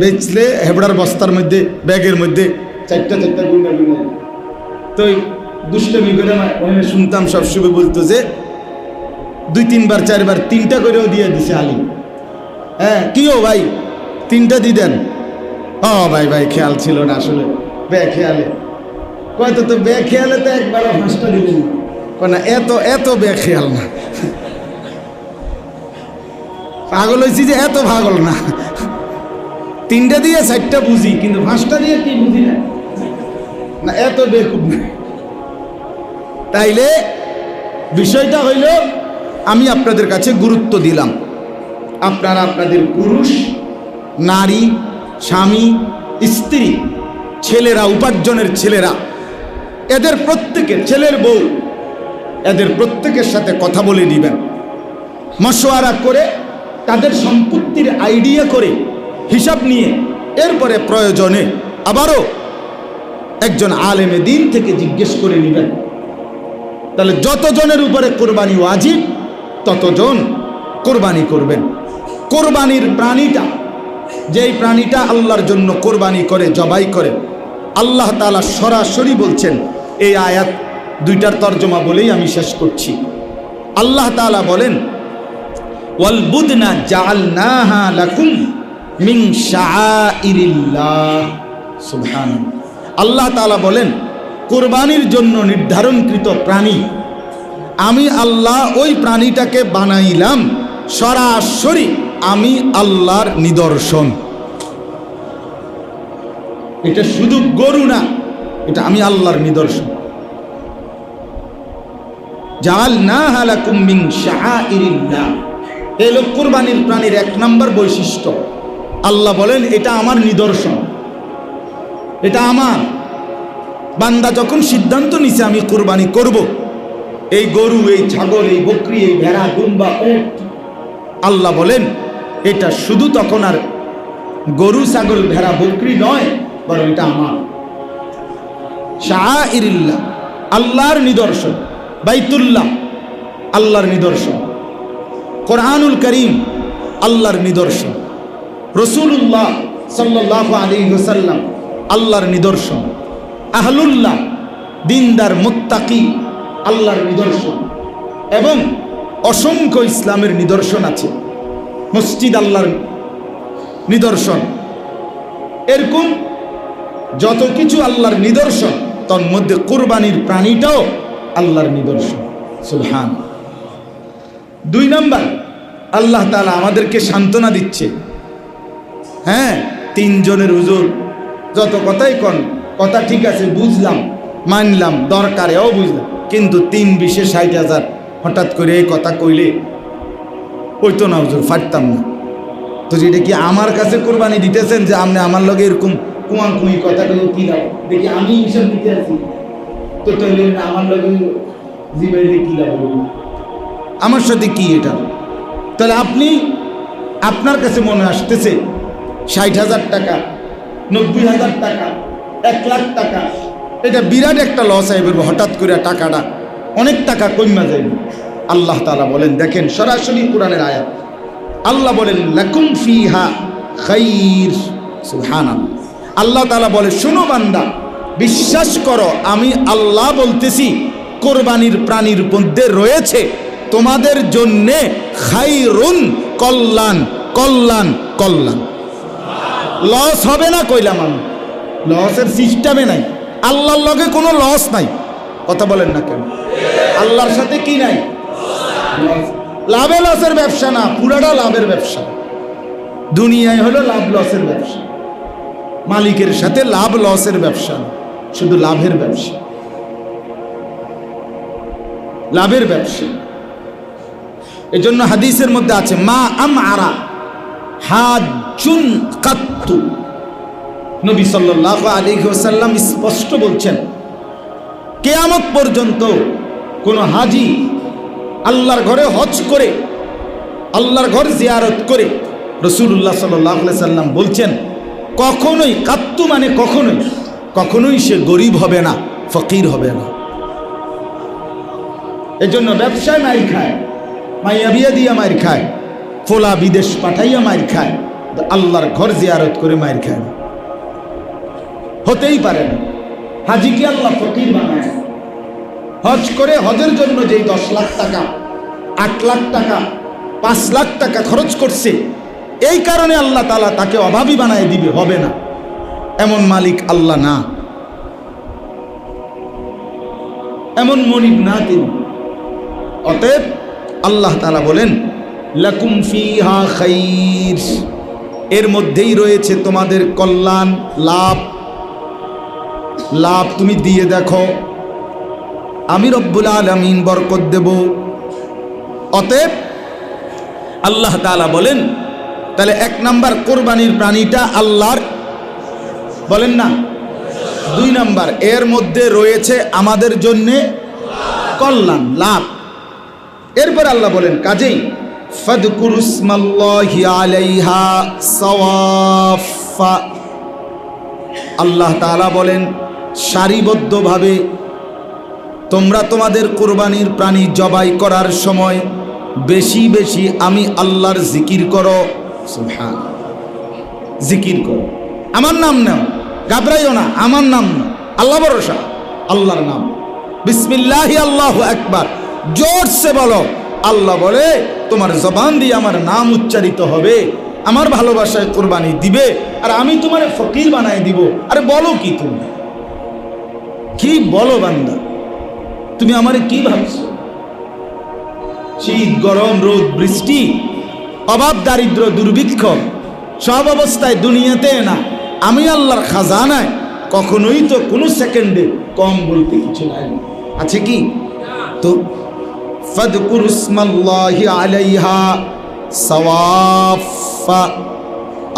বেচলে হেবড়ার বস্তার মধ্যে ব্যাগের মধ্যে চারটা গুন্ডা তো দুষ্টমি করে ওখানে শুনতাম সবসময় বলতো যে 2-3 বার 4 বার 3টা করেও দিয়ে দিছে আলী। হ্যাঁ কিও ভাই 3টা দিয়ে দেন। ও ভাই খেয়াল ছিল না আসলে খেয়ালে কয়তো তো খেয়ালে তো একবার 5টা দিলেন না এত খেয়াল না পাগল হয়েছি যে এত পাগল না 3টা দিয়ে 4টা বুঝি কিন্তু 5টা দিয়ে কি বুঝি না এত বেকুব না। তাইলে বিষয়টা হইল আমি আপনাদের কাছে গুরুত্ব দিলাম, আপনারা আপনাদের পুরুষ নারী স্বামী স্ত্রী ছেলেরা উপার্জনের ছেলেরা এদের প্রত্যেকের ছেলের বউ এদের প্রত্যেকের সাথে কথা বলে নেবেন, মশওয়ারা করে তাদের সম্পত্তির আইডিয়া করে হিসাব নিয়ে এরপরে প্রয়োজনে আবারও একজন আলেমে দিন থেকে জিজ্ঞেস করে নেবেন। তাহলে যতজনের উপরে কোরবানি ওয়াজিব ততজন কোরবানি করবেন। কোরবানির প্রাণীটা যেই প্রাণীটা আল্লাহর জন্য কোরবানি করে জবাই করে আল্লাহ তাআলা সরাসরি বলছেন, এই আয়াত 2টার তর্জমা বলেই আমি শেষ করছি। আল্লাহ তাআলা বলেন ওয়াল বুদনা জাআলনাহা লাকুম মিন শাআইরিল্লাহ। সুবহানাল্লাহ। আল্লাহ তাআলা বলেন কোরবানির জন্য নির্ধারণকৃত প্রাণী আমি আল্লাহ ওই প্রাণীটাকে বানাইলাম সরাসরি আমি আল্লাহর নিদর্শন। এটা শুধু গরু না, এটা আমি আল্লাহর নিদর্শন। জাআলনাহা লাকুম মিন শাআইরিল্লাহ, এই হলো কোরবানির প্রাণীর 1 নম্বর বৈশিষ্ট্য। আল্লাহ বলেন এটা আমার নিদর্শন, এটা আমার। বান্দা যখন সিদ্ধান্ত নিছে আমি কোরবানি করব, এই গরু এই ছাগল এই বকরি এই ভেড়া দুম্বা উট, আল্লাহ বলেন এটা শুধু তখন আর গরু ছাগল ভেড়া বকরি নয়, বরং এটা আমার শাআইরিল্লাহ, আল্লাহর নিদর্শন। বাইতুল্লাহ আল্লাহর নিদর্শন, কোরআনুল করিম আল্লাহর নিদর্শন, রাসূলুল্লাহ সাল্লাল্লাহু আলাইহি ওয়াসাল্লাম আল্লাহর নিদর্শন, আহলুল্লাহ দিনদার মুত্তাকি আল্লাহর নিদর্শন, এবং অসংখ্য ইসলামের নিদর্শন আছে। মসজিদ আল্লাহর নিদর্শন, এরকম যত কিছু আল্লাহর নিদর্শন তার মধ্যে কোরবানির প্রাণীটাও আল্লাহর নিদর্শন। সুবহান। 2 নম্বর আল্লাহ তাআলা আমাদেরকে সান্ত্বনা দিচ্ছে। হ্যাঁ 3 জনের হুজুর যত কথাই কন, কথা ঠিক আছে বুঝলাম মানলাম দরকারেও বুঝলাম, কিন্তু 3-20-60,000 হঠাৎ করে এই কথা কইলে ওই তো না হুজুর ফাটতাম না। তো যেটা কি আমার কাছে কোরবানি দিতেছেন যে আপনি আমার লগে এরকম কুমাকুমি কথাগুলো কি দাও দেখি আমি হিসাব দিতে আছি, তো তাহলে আমার লগে জিবাইলে কি দাও আমার সাথে কি এটা? তাহলে আপনি আপনার কাছে মনে আসতেছে 60,000 টাকা 90,000 টাকা 1 লাখ টাকা, এটা বিরাট একটা লস আইবে হঠাৎ করে টাকাটা অনেক টাকা কইমা যাইবে। আল্লাহ তাআলা বলেন, দেখেন সরাসরি কোরআনের আয়াত, আল্লাহ বলেন লাকুম ফিহা খাইর। সুবহানাল্লাহ। আল্লাহ তাআলা বলে শোনো বান্দা, বিশ্বাস করো আমি আল্লাহ বলতেছি কোরবানির প্রাণীর মধ্যে রয়েছে তোমাদের জন্যে খাইরুন, কল্যাণ কল্যাণ কল্যাণ। লস হবে না কইলাম আমি, লসের সিস্টেমে নাই, আল্লাহর লগে কোনো লস নাই। কথা বলেন না কেন? আল্লাহর সাথে কি নাই? লাভে লসের ব্যবসা না, পুরাটা লাভের ব্যবসা। দুনিয়ায় হলো লাভ লসের ব্যবসা, মালিকের সাথে লাভ লসের ব্যবসা না, শুধু লাভের ব্যবসা, লাভের ব্যবসা। এজন্য হাদিসের মধ্যে আছে মা আমআরা হাজ্জুন কাত্তু, নবী সাল্লাল্লাহু আলাইহি ওয়াসাল্লাম স্পষ্ট বলছেন কিয়ামত পর্যন্ত কোন হাজি আল্লাহর ঘরে হজ করে আল্লাহর ঘর জিয়ারত করে, রাসূলুল্লাহ সাল্লাল্লাহু আলাইহি ওয়াসাল্লাম বলছেন কখনোই, কাত্তু মানে কখনোই সে গরিব হবে না, ফকির হবে না। এজন্য ব্যবসায় মাইর খায়, মাইয়া বিয়া দিয়া মাইর খায়, ফোলা বিদেশ পাঠাইয়া মাইর খায়, আল্লাহর ঘর জিয়ারত করে মায়ের খায় না, হতেই পারে না। হাজিকে আল্লাহ ফকির বানায়। হজ করে হজের জন্য যেই 10 লাখ টাকা, 8 লাখ টাকা, 5 লাখ টাকা খরচ করছে, এই কারণে আল্লাহ তাআলা তাকে অভাবী বানায় দিবে, হবে না। এমন মালিক আল্লাহ না, এমন মনিব না তিনি। অতএব আল্লাহ তাআলা বলেন লাকুম ফিহা খাইর, এর মধ্যেই রয়েছে তোমাদের কল্যাণ, লাভ। লাভ তুমি দিয়ে দেখো, আমি রব্বুল আলামিন বরকত দেব। অতএব আল্লাহ তাআলা বলেন, তাহলে 1 নাম্বার কোরবানির প্রাণীটা আল্লাহর, বলেন না। 2 নাম্বার, এর মধ্যে রয়েছে আমাদের জন্যে কল্যাণ, লাভ। এরপর আল্লাহ বলেন, কাজেই ফাদকুরুসমাল্লাহি আলাইহা সাওয়াফা, আল্লাহ তাআলা বলেন সারিবদ্ধভাবে তোমরা তোমাদের কোরবানির প্রাণী জবাই করার সময় বেশি বেশি আমি আল্লাহর জিকির করো। সুবহান, জিকির করো, আমার নাম নাও, ঘাবড়াইও না, আমার নাম নাও, আল্লাহ ভরসা, আল্লাহর নাম। বিসমিল্লাহি আল্লাহু আকবার, জোরসে বলো। আল্লাহ বলে তোমার জবান দিয়ে আমার নাম উচ্চারিত হবে, আমার ভালোবাসায় কোরবানি দিবে, আর আমি তোমার ফকির বানায় দিব। আরে বলো কি, তুমি কি বলো বান্দা, তুমি আমারে কি ভাবছো? শীত, গরম, রোদ, বৃষ্টি, অভাব, দারিদ্র, দুর্ভিক্ষ, সব অবস্থায় দুনিয়াতে না, আমি আল্লাহর খাজানায় কখনোই তো কোনো সেকেন্ডে কম বলতে কিছু নাই, আছে কি? তো ফাদকুরুসমাল্লাহি আলাইহা সাওয়াফা,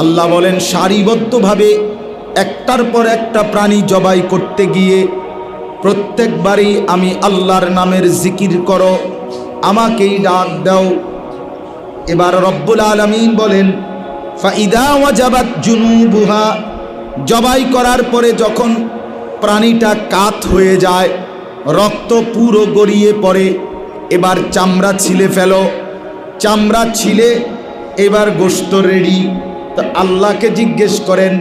আল্লাহ বলেন সারিবদ্ধভাবে একটার পর একটা প্রাণী জবাই করতে গিয়ে প্রত্যেকবারই আমি আল্লাহর নামের জিকির করো, আমাকেই ডাক দাও। এবার রব্বুল আলামিন বলেন ফাইদা ওয়াজাবাত জুনুবুহা, জবাই করার পরে যখন প্রাণীটা কাত হয়ে যায়, রক্ত পুরো গড়িয়ে পড়ে, এবার চামড়া ছিলে ফেলো, চামড়া ছিলে এবার গোশত রেডি। তো আল্লাহকে জিজ্ঞেস করেন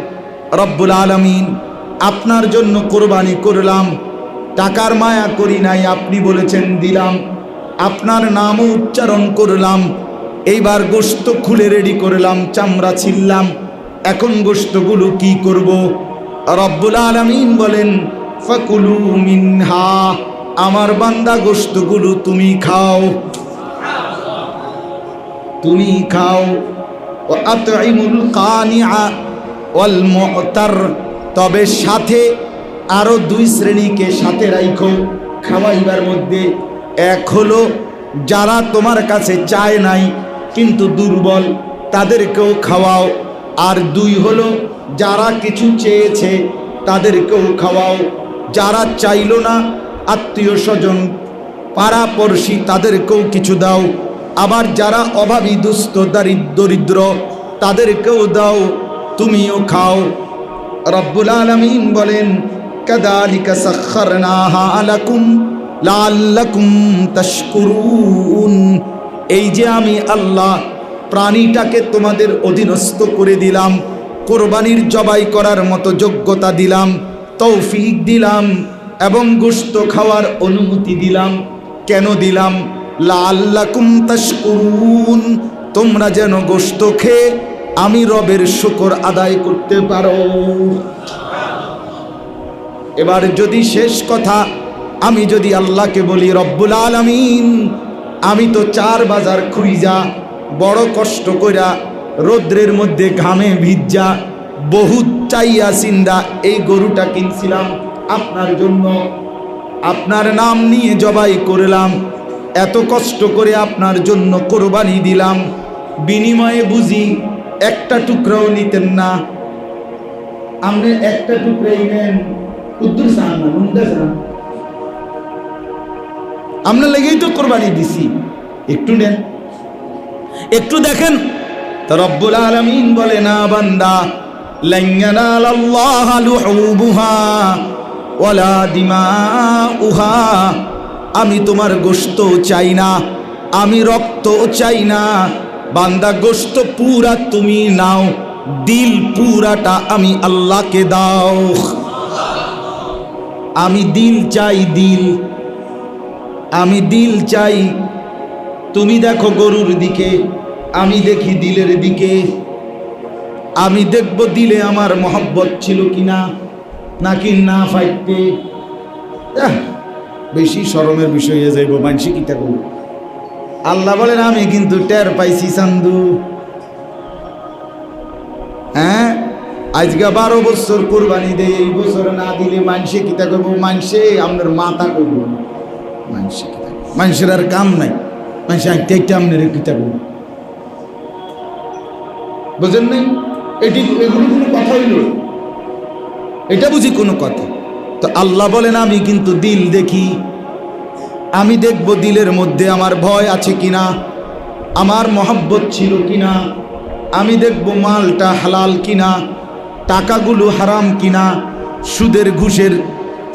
রব্বুল আলামিন, আপনার জন্য কোরবানি করলাম, টাকার মায়া করি নাই, আপনি বলেছেন দিলাম, আপনার নামও উচ্চারণ করলাম, এইবার গোশত খুলে রেডি করলাম, চামড়া ছিললাম, এখন গোশতগুলো কি করব? রব্বুল আলামিন বলেন ফাকুলু মিনহা, আমার বান্দা গোশতগুলো তুমি খাও, তুমি খাও। ও আতইমুল কানিআ ওয়াল মুতার, তবে সাথে আরো 2 শ্রেণীকে সাথে রাখো খাওয়াইবার মধ্যে। এক হলো যারা তোমার কাছে চায় নাই কিন্তু দুর্বল, তাদেরকেও খাওয়াও। আর 2 হলো যারা কিছু চেয়েছে তাদেরকেও খাওয়াও, যারা চাইল না, আত্মীয় স্বজন, পাড়াপড়শি, তাদেরকেও কিছু দাও। আবার যারা অভাবী, দুস্থ, দরিদ্র, তাদেরকেও দাও, তুমিও খাও। রব্বুল আলামিন বলেন কাযালিকা সাখখারনাহা লাকুম লাআল্লাকুম তাশকুরুন, এই যে আমি আল্লাহ প্রাণীটাকে তোমাদের অধীনস্থ করে দিলাম, কোরবানির জবাই করার মতো যোগ্যতা দিলাম, তৌফিক দিলাম, এবং গোশত খাওয়ার অনুমতি দিলাম। কেন দিলাম? লাআল্লাকুম তাশকুরুন, তোমরা যেন গোশত খেয়ে আমি রবের শুকর আদায় করতে পারো। এবার যদি শেষ কথা আমি যদি আল্লাহকে বলি, রব্বুল আলামিন আমি তো 4 বাজার খুঁজা, বড় কষ্ট কইরা, রৌদ্রের মধ্যে ঘামে ভিজা, বহুত চাইয়া চিন্তা এই গরুটা কিনছিলাম আপনার জন্য, আপনার নাম নিয়ে জবাই করলাম, এত কষ্ট করে আপনার জন্য কোরবানি দিলাম, বিনিময়ে বুঝি একটা টুকরাও নিতেন না। আপনি একটা টুকরাই নেন, কুদ্দুর চান না, মুন্দা চান, আমরা লেগেই তো কোরবানি দিছি, একটু নেন, একটু দেখেন। তো রব্বুল আলামিন বলে না বান্দা, লান ইয়ানালাল্লাহা লুহুবুহা ওয়ালা দিমাউহা, আমি তোমার গোশত চাই না, আমি রক্ত চাই না, বান্দা গোশত পুরা তুমি নাও, দিল পুরাটা আমি আল্লাহকে দাও। আমি দিল চাই, দিল, আমি দিল চাই। তুমি দেখো গরুর দিকে, আমি দেখি দিলের দিকে। আমি দেখব দিলে আমার মহব্বত ছিল কিনা, নাকি না ফাইতে। বেশি শরমের বিষয় হয়ে যাইব, মানসি কিতা করব। আল্লাহ বলেন আমি কিন্তু টের পাইছি চান্দু। হ্যাঁ, আজকে 12 বছর কোরবানি দেয়, এই বছর না দিলে মানসে কিতা করবো, মানসে আপনার মাথা করবো, মানসে কিতা, মানুষের আর কাম নাই, মানুষ একটা একটা আপনার কিতা করবো, বুঝেন নাই? এগুলো কোনো কথা হইল? এটা বুঝি কোনো কথা? তো আল্লাহ বলেন আমি কিন্তু দিল দেখি, আমি দেখব দিলের মধ্যে আমার ভয় আছে কিনা, আমার মহব্বত ছিল কিনা। আমি দেখব মালটা হালাল কিনা, টাকাগুলো হারাম কিনা, সুদের ঘুষের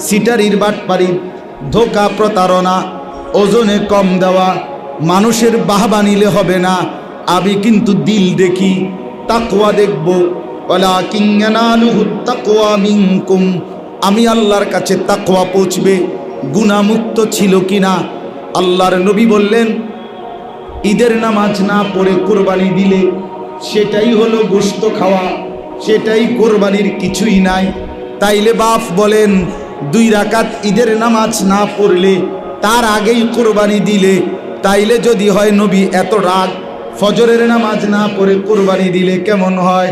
সিটারির বাটপারির ধোঁকা প্রতারণা, ওজনে কম দেওয়া, মানুষের বাহবা নিলে হবে না। আমি কিন্তু দিল দেখি, তাকওয়া দেখব। ওয়ালাকিন ইয়ানালুহুত তাকওয়া মিনকুম, আমি আল্লাহর কাছে তাকওয়া পৌঁছবে, গুনাহমুক্ত ছিল কিনা। আল্লাহর নবী বললেন ঈদের নামাজ না পড়ে কোরবানি দিলে সেটাই হলো গোশত খাওয়া, সেটাই কোরবানির কিছুই নাই। তাইলে বাপ বলেন 2 রাকাত ঈদের নামাজ না পড়লে তার আগেই কোরবানি দিলে, তাইলে যদি হয় নবী এত রাগ, ফজরের নামাজ না পড়ে কোরবানি দিলে কেমন হয়?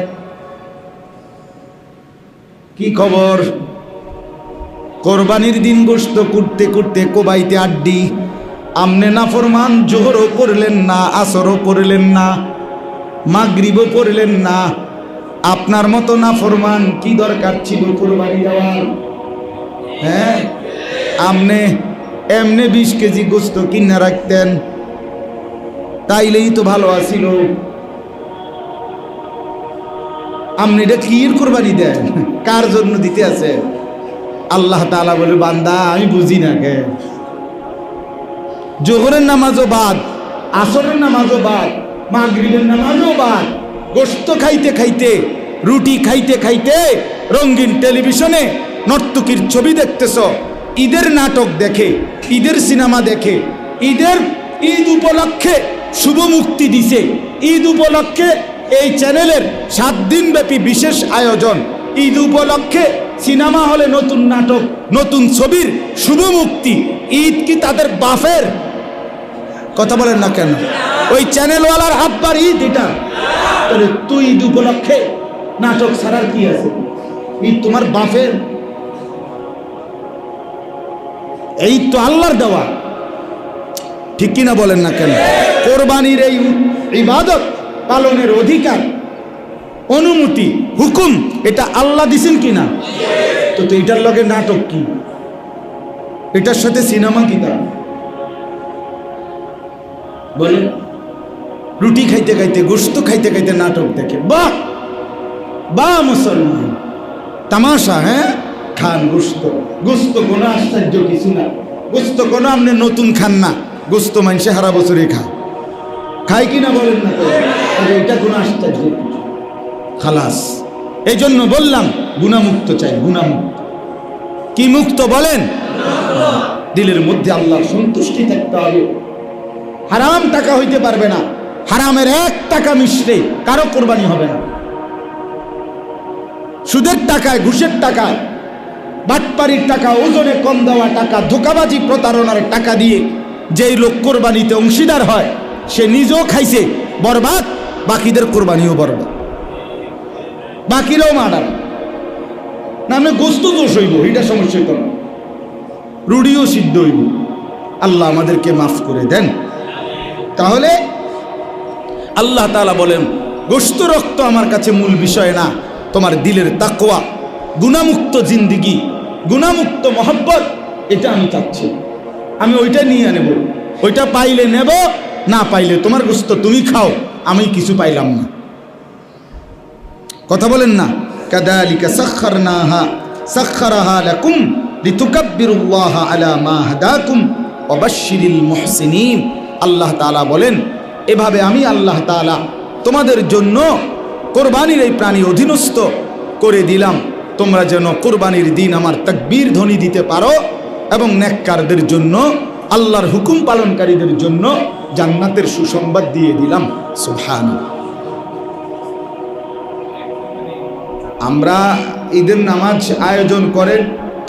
কি খবর? কোরবানির দিন গোশত করতে করতে কোবাইতে আড্ডি, আমনে নাফরমান জোহরও পড়লেন না, আসরও পড়লেন না, মাগরিবও পড়লেন না। আপনার মতো নাফরমান কি দরকার ছিল কোরবানি দেওয়ার? হ্যাঁ, আমনে এমনে 20 কেজি গোশত কিনে রাখতেন, তাইলেই তো ভালো আছিল। আপনি এটা কি কোরবানি দেন? কার জন্য দিতে আছে? আল্লাহ তাআলা বলে বান্দা আমি বুঝি না কে, জোহরের নামাজও বাদ, আসরের নামাজও বাদ, মাগরিবের নামাজও বাদ, গোশত খাইতে খাইতে, রুটি খাইতে খাইতে রঙিন টেলিভিশনে নর্তকীর ছবি দেখতেছ, ঈদের নাটক দেখে, ঈদের সিনেমা দেখে, ঈদ উপলক্ষে শুভ মুক্তি দিছে, ঈদ উপলক্ষে এই চ্যানেলের 7 দিন ব্যাপী বিশেষ আয়োজন, ঈদ উপলক্ষে সিনেমা হলে নতুন নাটক, নতুন ছবির শুভ মুক্তি। ঈদ কি তাদের বাফের? কথা বলেন না কেন? ওই চ্যানেলওয়ালার আব্বার ঈদ এটা? তাহলে তুই ঈদ উপলক্ষে নাটক ছাড়ার কি আছে? ঈদ তোমার বাফের? এই তো আল্লাহর দেওয়া, ঠিক কিনা বলেন না কেন? কোরবানির এই ইবাদত পালনের অধিকার, অনুমতি, হুকুম এটা আল্লাহ দিছেন কিনা? তো এটার লগে নাটক কি? এটার সাথে সিনেমা কি? তা বলেন, রুটি খাইতে খাইতে, গোশত খাইতে খাইতে নাটক দেখে, বাহ বাহ মুসলমান, তামাশা। হ্যাঁ, খান গোশত, গোশত কোনো আশ্চর্য কিছু না, গোশত কোনো আপনি নতুন খান না, গোশত মানুষে সারা বছরই খায় কিনা বলেন না? এটা কোনো আশ্চর্য খালাস। এই জন্য বললাম গুনাহমুক্ত চাই, গুনাহমুক্ত। কি মুক্ত বলেন? দিলের মধ্যে আল্লাহর সন্তুষ্টি থাকতে হবে। হারাম টাকা হইতে পারবে না, হারামের 1 টাকা মিশলে কারো কোরবানি হবে না। সুদের টাকায়, ঘুষের টাকায়, বাটপারির টাকা, ওজনে কম দেওয়া টাকা, ধোকাবাজি প্রতারণার টাকা দিয়ে যেই লোক কোরবানিতে অংশীদার হয় সে নিজেও খাইছে বরবাদ, বাকিদের কোরবানিও বরবাদ, বাকিরাও মার্ডার। নামে গোস্ত দোষ হইব, এটা সমস্যা তো না, রুডিও সিদ্ধ হইব। আল্লাহ আমাদেরকে মাফ করে দেন। তাহলে আল্লাহ তাআলা বলেন গোশত রক্ত আমার কাছে মূল বিষয় না, তোমার দিলের তাকওয়া, গুনাহমুক্ত জিন্দিগি, গুনাহমুক্ত মহব্বত, এটা আমি চাচ্ছি। আমি ওইটা নিয়ে নেব, ওইটা পাইলে নেব, না পাইলে তোমার গোশত তুমি খাও, আমি কিছু পাইলাম না। কথা বলেন না? কাযালিকা সাখখারাহা লাকুম লিতুকাব্বিরুল্লাহা আলা মা হাদাকুম ওয়া বাশশিরিল মুহসিনিন। আল্লাহ তাআলা বলেন এভাবে আমি আল্লাহ তাআলা তোমাদের জন্য কোরবানির এই প্রাণী অধীনস্থ করে দিলাম, তোমরা যেন কোরবানির দিন আমার তাকবীর ধ্বনি দিতে পারো এবং নেককারদের জন্য, আল্লাহর হুকুম পালনকারীদের জন্য জান্নাতের সুসংবাদ দিয়ে দিলাম। সুবহানাল্লাহ। আমরা ঈদের নামাজ আয়োজন করেন,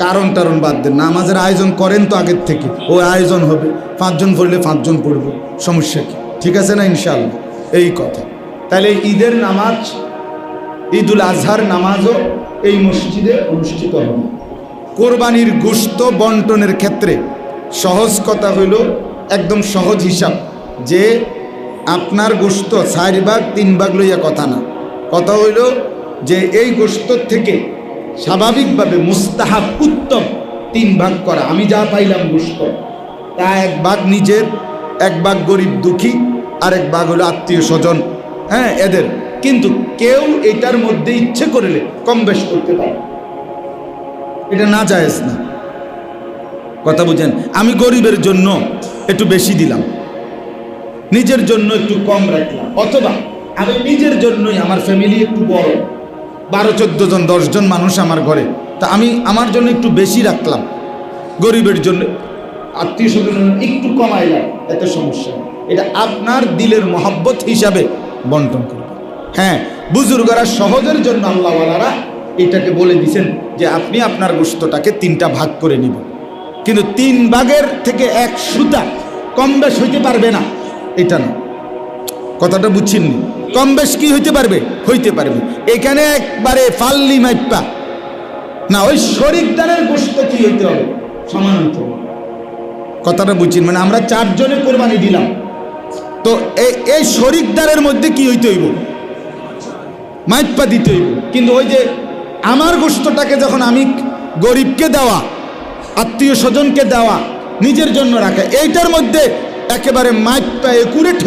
কারণ বাদ দেন, নামাজের আয়োজন করেন তো আগের থেকে, ওই আয়োজন হবে, 5 জন পড়লে 5 জন পড়ব, সমস্যা কি? ঠিক আছে না? ইনশাআল্লাহ এই কথা। তাহলে ঈদের নামাজ, ঈদুল আজহার নামাজও এই মসজিদে অনুষ্ঠিত হবে। কোরবানির গোশত বন্টনের ক্ষেত্রে সহজ কথা হইল, একদম সহজ হিসাব, যে আপনার গোশত 4 ভাগ 3 ভাগ লইয়া কথা না, কথা হইল যে এই গোশত থেকে স্বাভাবিকভাবে মুস্তাহাব উত্তম 3 ভাগ করা। আমি যা পাইলাম গোশত, তা 1 ভাগ নিজের, 1 ভাগ গরিব দুঃখী, আর 1 ভাগ হলো আত্মীয় স্বজন, হ্যাঁ এদের। কিন্তু কেউ এটার মধ্যে ইচ্ছে করলে কম বেশ করতে পারে, এটা না জায়েজ না, কথা বুঝেন। আমি গরিবের জন্য একটু বেশি দিলাম, নিজের জন্য একটু কম রাখলাম, অথবা আমি নিজের জন্যই, আমার ফ্যামিলি একটু বড়, 12-14 জন 10 জন মানুষ আমার ঘরে, তা আমি আমার জন্য একটু বেশি রাখলাম, গরিবের জন্য, আত্মীয় স্বজনের জন্য একটু কমাইলাম, এত সমস্যা নেই। এটা আপনার দিলের মহব্বত হিসাবে বন্টন করবে। হ্যাঁ, বুজুর্গরা সহজের জন্য আল্লাহওয়ালারা এটাকে বলে দিয়েছেন যে আপনি আপনার গোশতটাকে 3টা ভাগ করে নেবেন, কিন্তু 3 ভাগের থেকে 1 সুতা কম বেশ হইতে পারবে না, এটা না, কথাটা বুঝছেননি? কম বেশ কি হইতে পারবে? হইতে পারবে। এখানে একবারে ফাল্লি মাইপা না, ওই শরিকদারের গোশত কি হইতে হবে? সমান হইতে হবে, কথাটা বুঝছেন? মানে আমরা 4 জনে কোরবানি দিলাম, তো এই শরিকদারের মধ্যে কি হইতে হইব? মাইপা দিতে হইব। কিন্তু ওই যে আমার গোশতটাকে যখন আমি গরিবকে দেওয়া, আত্মীয় স্বজনকে দেওয়া, নিজের জন্য রাখা, এইটার মধ্যে একেবারে মাইপা একুরেট